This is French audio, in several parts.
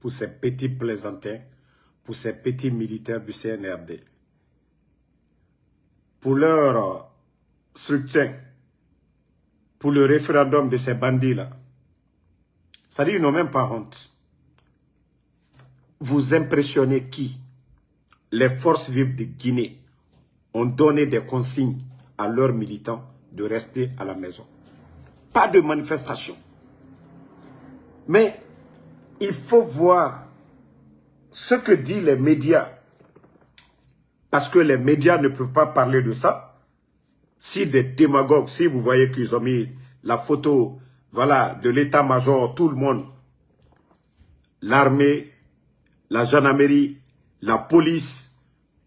pour ces petits plaisantins, pour ces petits militaires du CNRD. Pour leur scrutin, pour le référendum de ces bandits-là. C'est-à-dire, ils n'ont même pas honte. Vous impressionnez qui? Les forces vives de Guinée ont donné des consignes à leurs militants de rester à la maison. Pas de manifestation. Mais il faut voir ce que disent les médias. Parce que les médias ne peuvent pas parler de ça. Si des démagogues, si vous voyez qu'ils ont mis la photo, voilà, de l'état-major, tout le monde, l'armée, la gendarmerie, la police,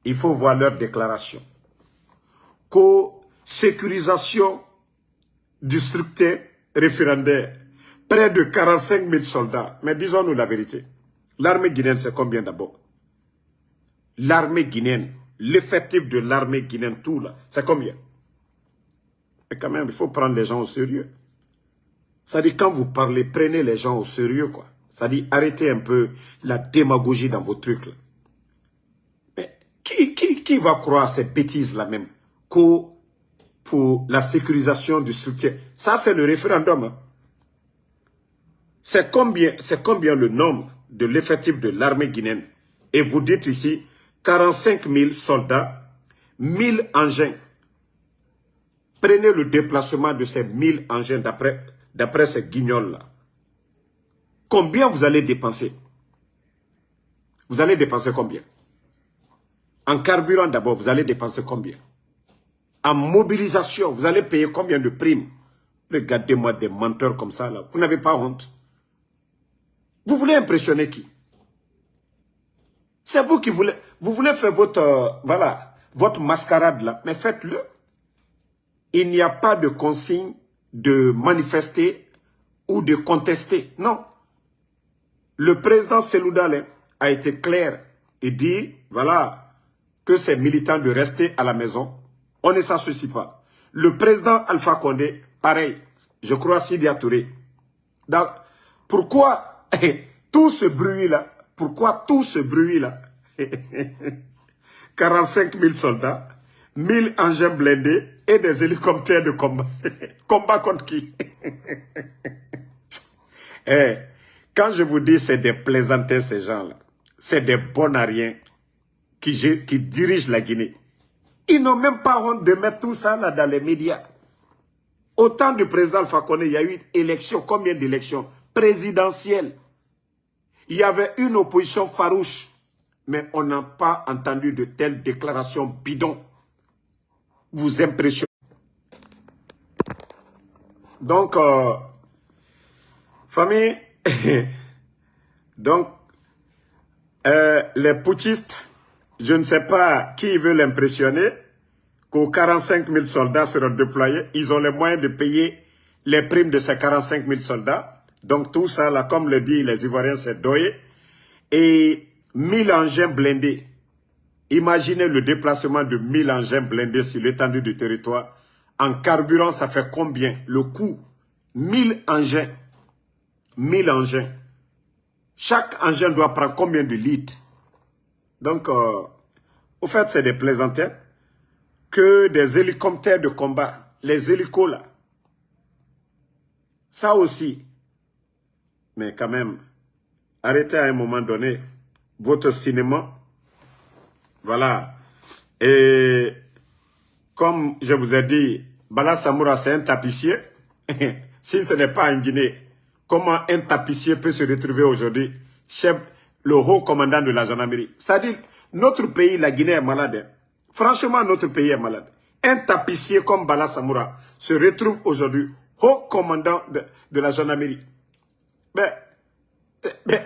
il faut voir leurs déclarations. Co-sécurisation du scrutin référendaire, près de 45 000 soldats. Mais disons-nous la vérité. L'armée guinéenne, c'est combien d'abord? L'armée guinéenne, l'effectif de l'armée guinéenne, tout là, c'est combien? Mais quand même, il faut prendre les gens au sérieux. Ça dit, quand vous parlez, prenez les gens au sérieux, quoi. Ça dit, arrêtez un peu la démagogie dans vos trucs, là. Mais qui va croire à ces bêtises-là même? Pour la sécurisation du scrutin. Ça, c'est le référendum. Hein. C'est combien le nombre de l'effectif de l'armée guinéenne? Et vous dites ici, 45 000 soldats, 1000 engins. Prenez le déplacement de ces 1000 engins d'après ces guignols-là. Combien vous allez dépenser? Vous allez dépenser combien? En carburant d'abord, vous allez dépenser combien? En mobilisation, vous allez payer combien de primes? Regardez-moi des menteurs comme ça, là. Vous n'avez pas honte? Vous voulez impressionner qui? C'est vous qui voulez... Vous voulez faire votre... voilà, votre mascarade, là. Mais faites-le. Il n'y a pas de consigne de manifester ou de contester. Non. Le président Seloudal a été clair et dit, voilà, que ces militants de rester à la maison. On ne s'en soucie pas. Le président Alpha Condé, pareil, je crois Sidi Touré. Pourquoi tout ce bruit-là, 45 000 soldats, 1000 engins blindés et des hélicoptères de combat. Combat contre qui? Quand je vous dis c'est des plaisantins ces gens-là, c'est des bons à rien qui dirigent la Guinée. Ils n'ont même pas honte de mettre tout ça là dans les médias. Au temps du président Alpha Condé, il y a eu une élection, combien d'élections? Présidentielles. Il y avait une opposition farouche, mais on n'a pas entendu de telles déclarations bidons. Vous impressionnez. Donc, famille, donc, les putschistes, je ne sais pas qui veut l'impressionner, qu'aux 45 000 soldats seront déployés. Ils ont les moyens de payer les primes de ces 45 000 soldats. Donc tout ça, là, comme le dit les Ivoiriens, c'est doyé. Et 1000 engins blindés. Imaginez le déplacement de 1000 engins blindés sur l'étendue du territoire. En carburant, ça fait combien? Le coût, 1000 engins. 1000 engins. Chaque engin doit prendre combien de litres? Donc, au fait, c'est des plaisantins. Que des hélicoptères de combat. Les hélicos, là. Ça aussi. Mais quand même, arrêtez à un moment donné votre cinéma. Voilà. Et comme je vous ai dit, Bala Samoura, c'est un tapissier. Si ce n'est pas en Guinée, comment un tapissier peut se retrouver aujourd'hui chef, le haut commandant de la gendarmerie? C'est-à-dire, notre pays, la Guinée, est malade. Franchement, notre pays est malade. Un tapissier comme Bala Samoura se retrouve aujourd'hui haut commandant de la gendarmerie. Mais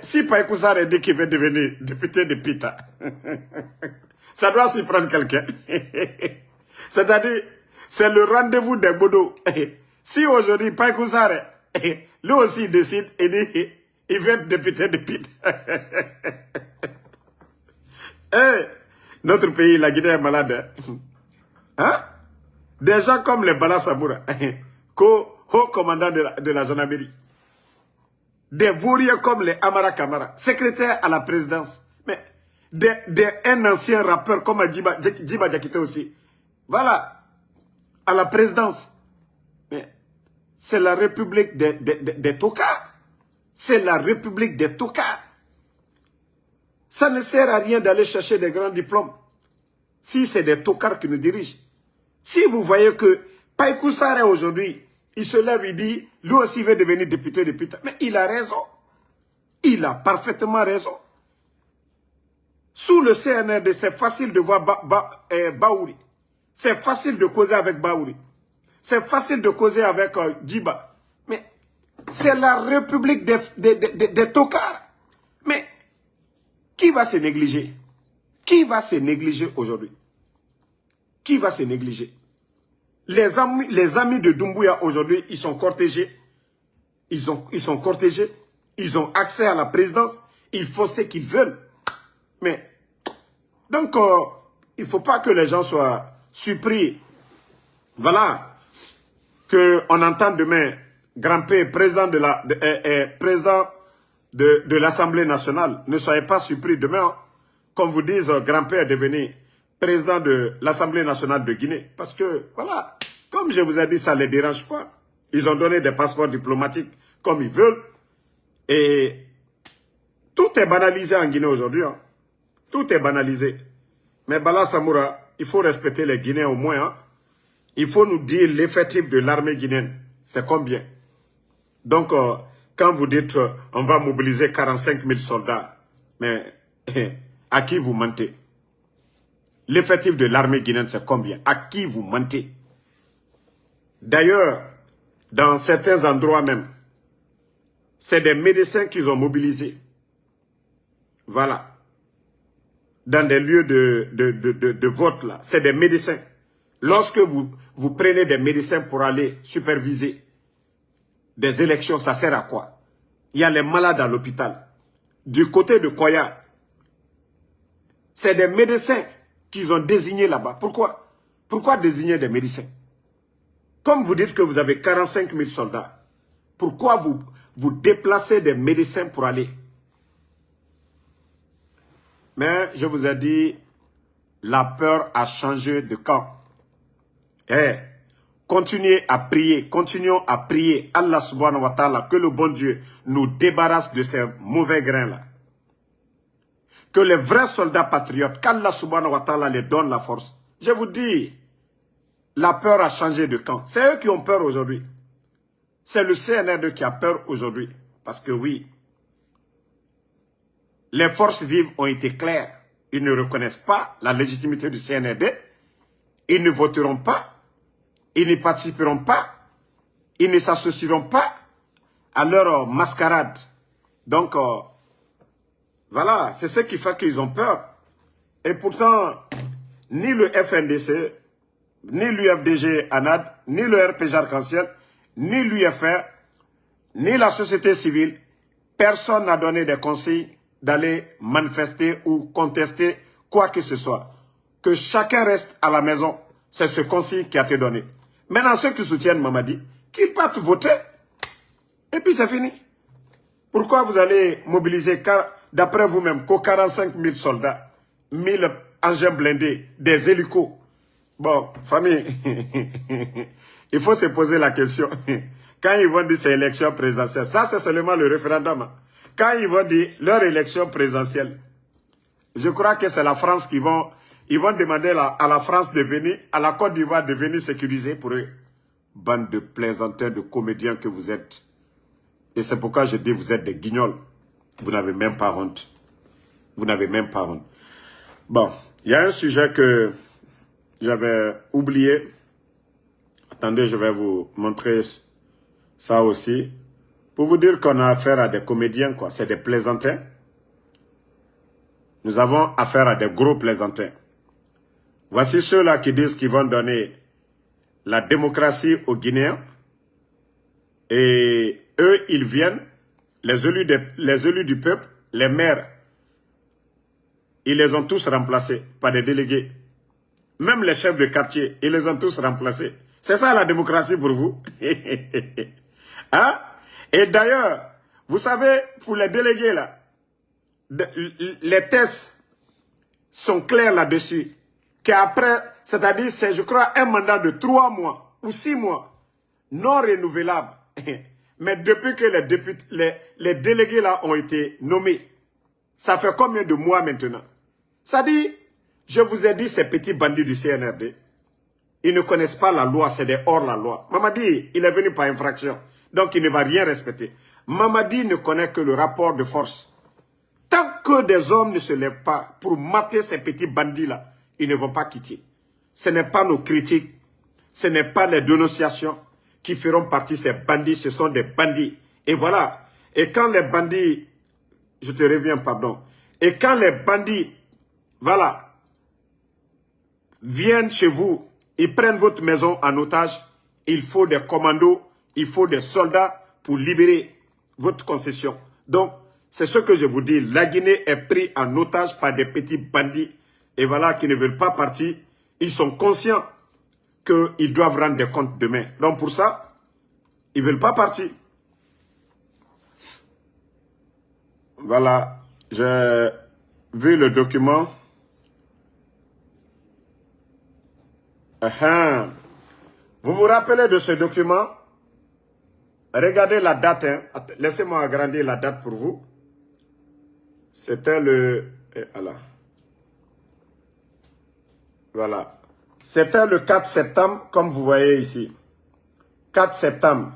si Païkoussar dit qu'il veut devenir député de Pita, ça doit surprendre quelqu'un. C'est-à-dire, c'est le rendez-vous des Bodo. Si aujourd'hui Païkoussar, lui aussi décide et dit, il veut être député de Pita. Notre pays, la Guinée est malade. Hein? Des gens comme les Bala Samoura, haut commandant de la gendarmerie. des vauriens comme les Amara Kamara, secrétaire à la présidence, mais un ancien rappeur comme Djiba Diakité aussi, voilà, à la présidence. C'est la république des tocards. C'est la république des tocards. Ça ne sert à rien d'aller chercher des grands diplômes si c'est des tocards qui nous dirigent. Si vous voyez que Païkou Saré aujourd'hui, il se lève, il dit, lui aussi veut devenir député. Mais il a raison. Il a parfaitement raison. Sous le CNRD, c'est facile de voir Baouri. C'est facile de causer avec Baouri. C'est facile de causer avec Djiba. Mais c'est la république des tocards. Mais qui va se négliger? Qui va se négliger aujourd'hui? Qui va se négliger? Les amis de Doumbouya aujourd'hui, ils sont cortégés. Ils sont cortégés. Ils ont accès à la présidence. Ils font ce qu'ils veulent. Mais, donc, il ne faut pas que les gens soient surpris. Voilà. Qu'on entende demain Grand-Père, président de l'Assemblée nationale. Ne soyez pas surpris demain, comme vous disent, Grand-Père est devenu président de l'Assemblée nationale de Guinée. Parce que, voilà, comme je vous ai dit, ça ne les dérange pas. Ils ont donné des passeports diplomatiques comme ils veulent. Et tout est banalisé en Guinée aujourd'hui. Hein. Tout est banalisé. Mais Bala Samoura, il faut respecter les Guinéens au moins. Hein. Il faut nous dire l'effectif de l'armée guinéenne. C'est combien? Donc, quand vous dites on va mobiliser 45 000 soldats, mais à qui vous mentez? L'effectif de l'armée guinéenne, c'est combien? À qui vous mentez? D'ailleurs, dans certains endroits même, c'est des médecins qu'ils ont mobilisés. Voilà. Dans des lieux de vote, là, c'est des médecins. Lorsque vous prenez des médecins pour aller superviser des élections, ça sert à quoi? Il y a les malades à l'hôpital. Du côté de Koya, c'est des médecins qu'ils ont désignés là-bas. Pourquoi? Pourquoi désigner des médecins? Comme vous dites que vous avez 45 000 soldats, pourquoi vous déplacez des médecins pour aller? Mais je vous ai dit, la peur a changé de camp. Continuez à prier, continuons à prier Allah subhanahu wa ta'ala, que le bon Dieu nous débarrasse de ces mauvais grains-là. Que les vrais soldats patriotes, qu'Allah subhanahu wa ta'ala les donne la force. Je vous dis, la peur a changé de camp. C'est eux qui ont peur aujourd'hui. C'est le CNRD qui a peur aujourd'hui. Parce que oui, les forces vives ont été claires. Ils ne reconnaissent pas la légitimité du CNRD. Ils ne voteront pas. Ils ne participeront pas. Ils ne s'associeront pas à leur mascarade. Donc, voilà, c'est ce qui fait qu'ils ont peur. Et pourtant, ni le FNDC, ni l'UFDG ANAD, ni le RPG Arc-en-Ciel, ni l'UFR, ni la société civile, personne n'a donné des conseils d'aller manifester ou contester quoi que ce soit. Que chacun reste à la maison, c'est ce conseil qui a été donné. Maintenant, ceux qui soutiennent Mamadi, qu'ils partent voter, et puis c'est fini. Pourquoi vous allez mobiliser, d'après vous-même, qu'aux 45 000 soldats, 1000 engins blindés, des hélicos? Bon, famille, il faut se poser la question. Quand ils vont dire c'est élection présidentielle, ça c'est seulement le référendum. Quand ils vont dire leur élection présidentielle, je crois que c'est la France qui vont... Ils vont demander à la France de venir, à la Côte d'Ivoire de venir sécuriser pour eux. Bande de plaisantins, de comédiens que vous êtes. Et c'est pourquoi je dis vous êtes des guignols. Vous n'avez même pas honte. Vous n'avez même pas honte. Bon, il y a un sujet que j'avais oublié. Attendez, je vais vous montrer ça aussi. Pour vous dire qu'on a affaire à des comédiens, quoi. C'est des plaisantins. Nous avons affaire à des gros plaisantins. Voici ceux-là qui disent qu'ils vont donner la démocratie aux Guinéens. Et eux, ils viennent, les élus du peuple, les maires, ils les ont tous remplacés par des délégués. Même les chefs de quartier, ils les ont tous remplacés. C'est ça la démocratie pour vous? Hein? Et d'ailleurs, Vous savez, pour les délégués là, les tests sont clairs là-dessus. Qu'après, c'est-à-dire, c'est, je crois, un mandat de 3 mois ou 6 mois, non renouvelable. Mais depuis que les députés, les délégués là ont été nommés, ça fait combien de mois maintenant? Ça dit, je vous ai dit, ces petits bandits du CNRD, ils ne connaissent pas la loi, c'est des hors-la-loi. Mamadi, il est venu par infraction, donc il ne va rien respecter. Mamadi ne connaît que le rapport de force. Tant que des hommes ne se lèvent pas pour mater ces petits bandits-là, ils ne vont pas quitter. Ce n'est pas nos critiques, ce n'est pas les dénonciations qui feront partie de ces bandits, ce sont des bandits. Et voilà. Et quand les bandits, je te reviens, pardon, et quand les bandits, voilà, viennent chez vous, ils prennent votre maison en otage, il faut des commandos, il faut des soldats pour libérer votre concession. Donc, c'est ce que je vous dis, la Guinée est prise en otage par des petits bandits, et voilà, qui ne veulent pas partir. Ils sont conscients qu'ils doivent rendre des comptes demain. Donc pour ça, ils ne veulent pas partir. Voilà, j'ai vu le document. Vous vous rappelez de ce document? Regardez la date. Hein. Laissez-moi agrandir la date pour vous. C'était le... Voilà. C'était le 4 septembre, comme vous voyez ici. 4 septembre.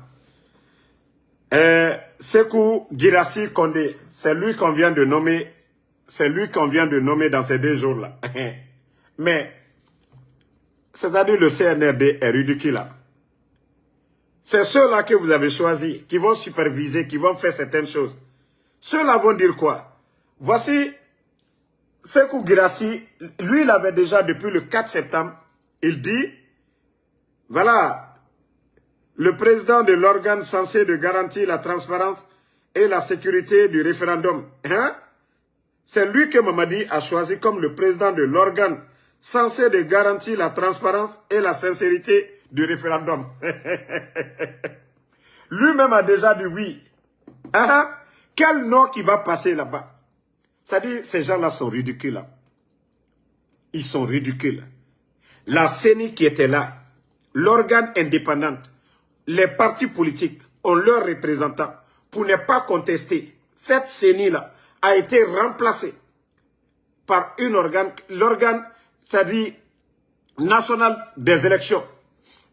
Sékou Guirassy Condé, c'est lui qu'on vient de nommer. C'est lui qu'on vient de nommer dans ces 2 jours-là. Mais, c'est-à-dire le CNRD est ridicule. C'est ceux-là que vous avez choisis, qui vont superviser, qui vont faire certaines choses. Ceux-là vont dire quoi? Voici Sékou Guirassy, lui, il avait déjà depuis le 4 septembre, il dit, voilà, le président de l'organe censé de garantir la transparence et la sécurité du référendum. Hein? C'est lui que Mamadi a choisi comme le président de l'organe censé de garantir la transparence et la sincérité du référendum. Lui-même a déjà dit oui. Hein? Quel nom qui va passer là-bas? C'est-à-dire, ces gens-là sont ridicules. Ils sont ridicules. La CENI qui était là, l'organe indépendant, les partis politiques ont leurs représentants pour ne pas contester. Cette CENI-là a été remplacée par l'organe, c'est-à-dire national des élections.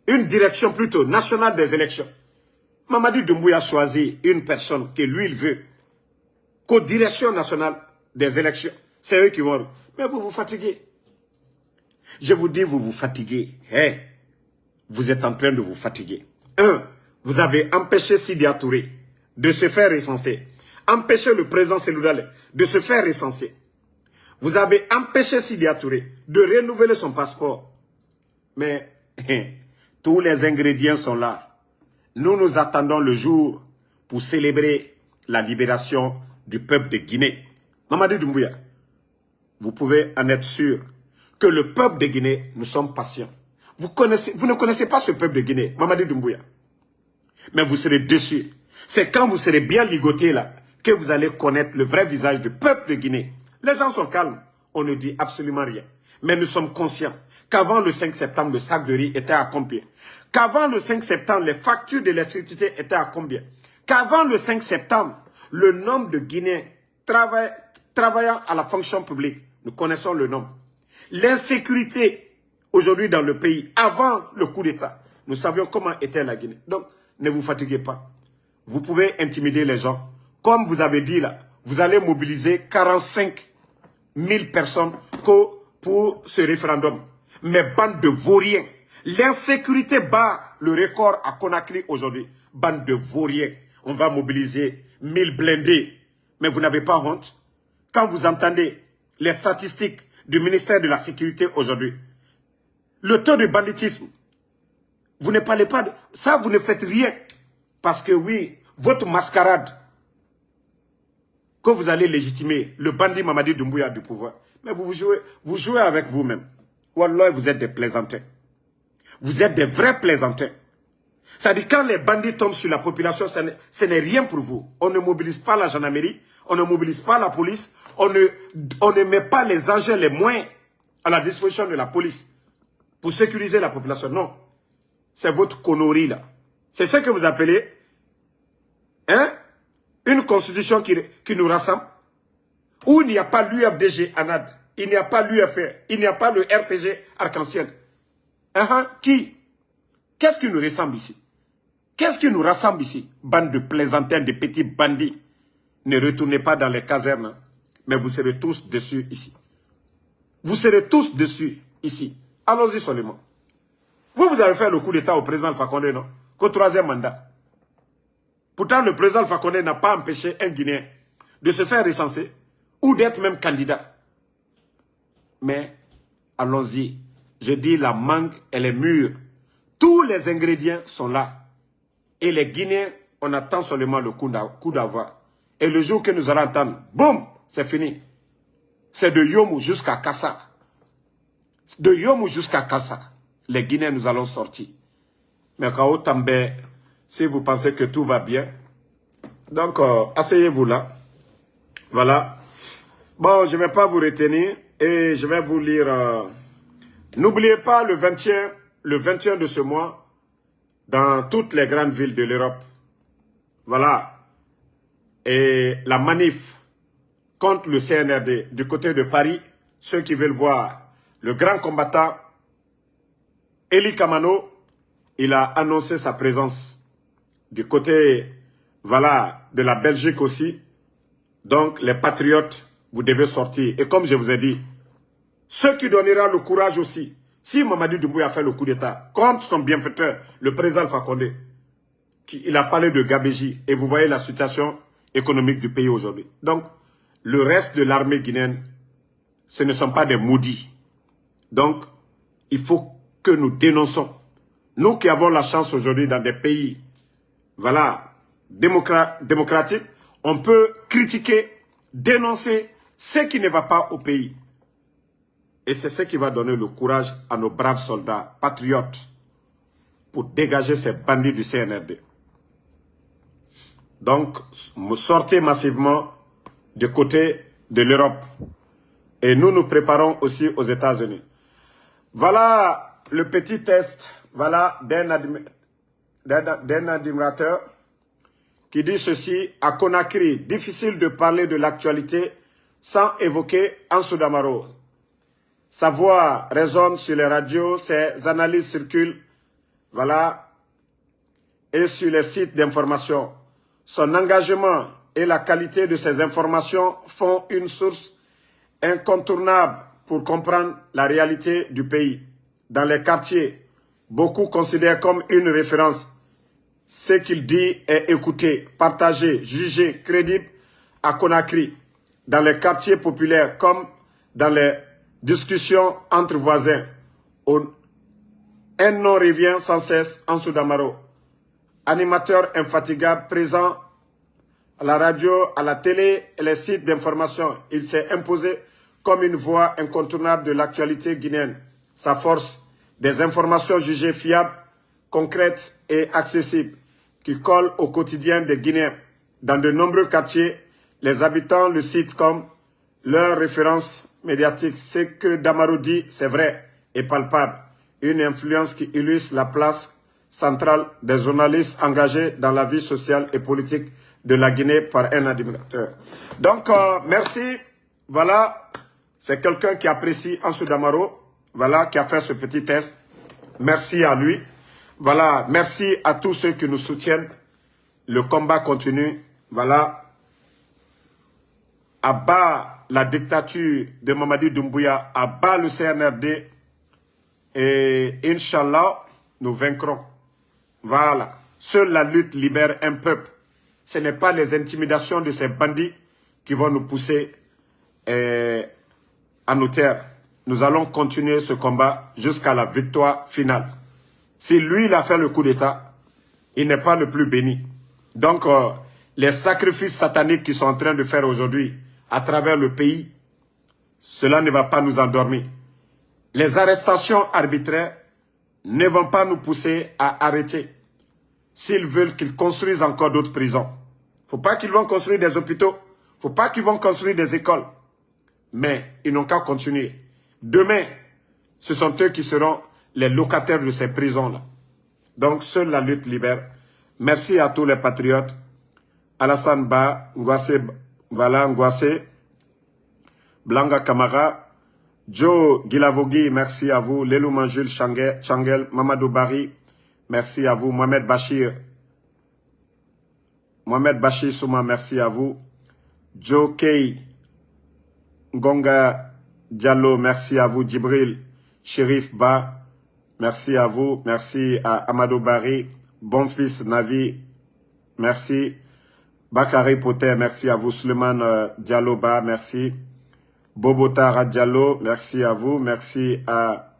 Une direction plutôt nationale des élections. Mamadi Doumbouya a choisi une personne que lui, il veut. Qu'aux directions nationales des élections. C'est eux qui vont... Mais vous vous fatiguez. Je vous dis, vous vous fatiguez. Hey, vous êtes en train de vous fatiguer. Vous avez empêché Sidya Touré de se faire recenser. Empêché le président Seloudalé de se faire recenser. Vous avez empêché Sidya Touré de renouveler son passeport. Mais tous les ingrédients sont là. Nous attendons le jour pour célébrer la libération du peuple de Guinée. Mamadi Doumbouya, vous pouvez en être sûr que le peuple de Guinée, nous sommes patients. Vous ne connaissez pas ce peuple de Guinée, Mamadi Doumbouya. Mais vous serez déçus. C'est quand vous serez bien ligoté là, que vous allez connaître le vrai visage du peuple de Guinée. Les gens sont calmes, on ne dit absolument rien. Mais nous sommes conscients qu'avant le 5 septembre, le sac de riz était à combien? Qu'avant le 5 septembre, les factures d'électricité étaient à combien? Qu'avant le 5 septembre, le nombre de Guinéens travaillant à la fonction publique, nous connaissons le nombre. L'insécurité aujourd'hui dans le pays, avant le coup d'État, nous savions comment était la Guinée. Donc, ne vous fatiguez pas. Vous pouvez intimider les gens. Comme vous avez dit là, vous allez mobiliser 45 000 personnes pour ce référendum. Mais bande de vauriens. L'insécurité bat le record à Conakry aujourd'hui. Bande de vauriens. On va mobiliser 1000 blindés. Mais vous n'avez pas honte? Quand vous entendez les statistiques du ministère de la Sécurité aujourd'hui, le taux de banditisme, vous ne parlez pas de... Ça, vous ne faites rien. Parce que oui, votre mascarade, que vous allez légitimer le bandit Mamadi Doumbouya du pouvoir. Mais vous jouez avec vous-même. Wallah, vous êtes des plaisantins. Vous êtes des vrais plaisantins. C'est-à-dire quand les bandits tombent sur la population, ce n'est rien pour vous. On ne mobilise pas la gendarmerie, on ne mobilise pas la police, on ne met pas les engins, les moyens à la disposition de la police pour sécuriser la population. Non. C'est votre connerie là. C'est ce que vous appelez une constitution qui nous rassemble, où il n'y a pas l'UFDG ANAD, il n'y a pas l'UFR, il n'y a pas le RPG Arc-en-Ciel. Qui? Qu'est-ce qui nous ressemble ici? Qu'est-ce qui nous rassemble ici? Bande de plaisantins, de petits bandits. Ne retournez pas dans les casernes, mais vous serez tous dessus ici. Vous serez tous dessus ici. Allons-y seulement. Vous avez fait le coup d'État au président Alpha Condé, non? Qu'au 3e mandat. Pourtant, le président Alpha Condé n'a pas empêché un Guinéen de se faire recenser ou d'être même candidat. Mais, allons-y. Je dis, la mangue, elle est mûre. Tous les ingrédients sont là. Et les Guinéens, on attend seulement le coup d'avoir. Et le jour que nous allons entendre, boum, c'est fini. C'est de Yomou jusqu'à Kassa. De Yomou jusqu'à Kassa. Les Guinéens, nous allons sortir. Mais Kao També, si vous pensez que tout va bien, donc asseyez-vous là. Voilà. Bon, je ne vais pas vous retenir et je vais vous lire. N'oubliez pas le 21 de ce mois, dans toutes les grandes villes de l'Europe. Voilà. Et la manif contre le CNRD du côté de Paris, ceux qui veulent voir le grand combattant Eli Kamano, il a annoncé sa présence du côté, voilà, de la Belgique aussi. Donc, les patriotes, vous devez sortir. Et comme je vous ai dit, ceux qui donneront le courage aussi, si Mamadi Doumbouya a fait le coup d'État contre son bienfaiteur, le président Alpha Condé, il a parlé de Gabéji, et vous voyez la situation économique du pays aujourd'hui. Donc, le reste de l'armée guinéenne, ce ne sont pas des maudits. Donc, il faut que nous dénonçons. Nous qui avons la chance aujourd'hui dans des pays, voilà, démocratiques, on peut critiquer, dénoncer ce qui ne va pas au pays. Et c'est ce qui va donner le courage à nos braves soldats, patriotes, pour dégager ces bandits du CNRD. Donc, sortez massivement du côté de l'Europe. Et nous nous préparons aussi aux États-Unis. Voilà le petit test, voilà, d'un admirateur qui dit ceci: à Conakry, difficile de parler de l'actualité sans évoquer Ansou Damaro. Sa voix résonne sur les radios, ses analyses circulent, voilà, et sur les sites d'information. Son engagement et la qualité de ses informations font une source incontournable pour comprendre la réalité du pays. Dans les quartiers, beaucoup considèrent comme une référence. Ce qu'il dit est écouté, partagé, jugé, crédible à Conakry, dans les quartiers populaires comme dans les discussions entre voisins. Un nom revient sans cesse, Ansou Damaro. Animateur infatigable, présent à la radio, à la télé et les sites d'information, il s'est imposé comme une voix incontournable de l'actualité guinéenne. Sa force, des informations jugées fiables, concrètes et accessibles, qui collent au quotidien des Guinéens. Dans de nombreux quartiers, les habitants le citent comme leur référence médiatique. Ce que Damaro dit, c'est vrai et palpable. Une influence qui illustre la place centrale des journalistes engagés dans la vie sociale et politique de la Guinée par un admirateur. Donc, merci. Voilà, c'est quelqu'un qui apprécie Ansou Damaro, voilà, qui a fait ce petit test. Merci à lui. Voilà, merci à tous ceux qui nous soutiennent. Le combat continue. Voilà. À bas la dictature de Mamadi Doumbouya, à bas le CNRD. Et Inch'Allah, nous vaincrons. Voilà. Seule la lutte libère un peuple. Ce n'est pas les intimidations de ces bandits qui vont nous pousser à nos terres. Nous allons continuer ce combat jusqu'à la victoire finale. Si lui, il a fait le coup d'État, il n'est pas le plus béni. Donc, les sacrifices sataniques qu'ils sont en train de faire aujourd'hui à travers le pays, cela ne va pas nous endormir. Les arrestations arbitraires ne vont pas nous pousser à arrêter. s'ils veulent qu'ils construisent encore d'autres prisons. Faut pas qu'ils vont construire des hôpitaux. Faut pas qu'ils vont construire des écoles. Mais ils n'ont qu'à continuer. Demain, ce sont eux qui seront les locataires de ces prisons-là. Donc, seule la lutte libère. Merci à tous les patriotes. Alassane Ba, Ngwase, voilà, Ngwase, Blanga Kamara, Joe Gilavogui, merci à vous. Lelou Manjul Changel, Mamadou Bari, merci à vous. Mohamed Bachir Souma, merci à vous. Joe Kay, Ngonga Diallo, merci à vous. Djibril Chérif Ba, merci à vous. Merci à Amadou Bari, Bonfils Navi, merci. Bakary Poter, merci à vous. Suleiman Diallo Ba, merci. Bobota Diallo, merci à vous. Merci à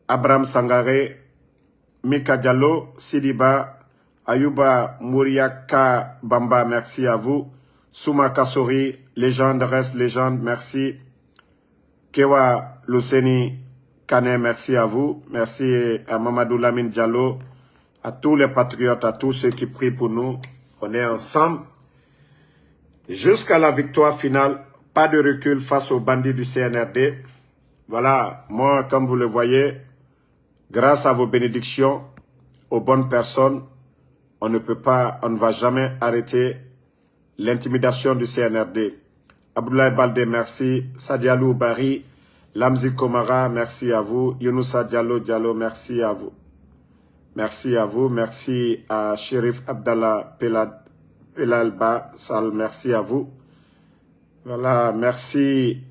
Abraham Sangare, Mika Diallo, Sidiba, Ayuba Mouriaka Bamba, merci à vous. Souma Kassori, légende, reste légende, merci. Kewa Luseni Kane, merci à vous. Merci à Mamadou Lamine Diallo, à tous les patriotes, à tous ceux qui prient pour nous. On est ensemble. Jusqu'à la victoire finale, pas de recul face aux bandits du CNRD. Voilà, moi, comme vous le voyez, grâce à vos bénédictions, aux bonnes personnes, on ne va jamais arrêter l'intimidation du CNRD. Abdoulaye Baldé, merci. Sadialou Bari, Lamzi Komara, merci à vous. Younoussa Diallo, merci à vous. Merci à vous. Merci à Chérif Abdallah Pelalba Sal, merci à vous. Voilà, merci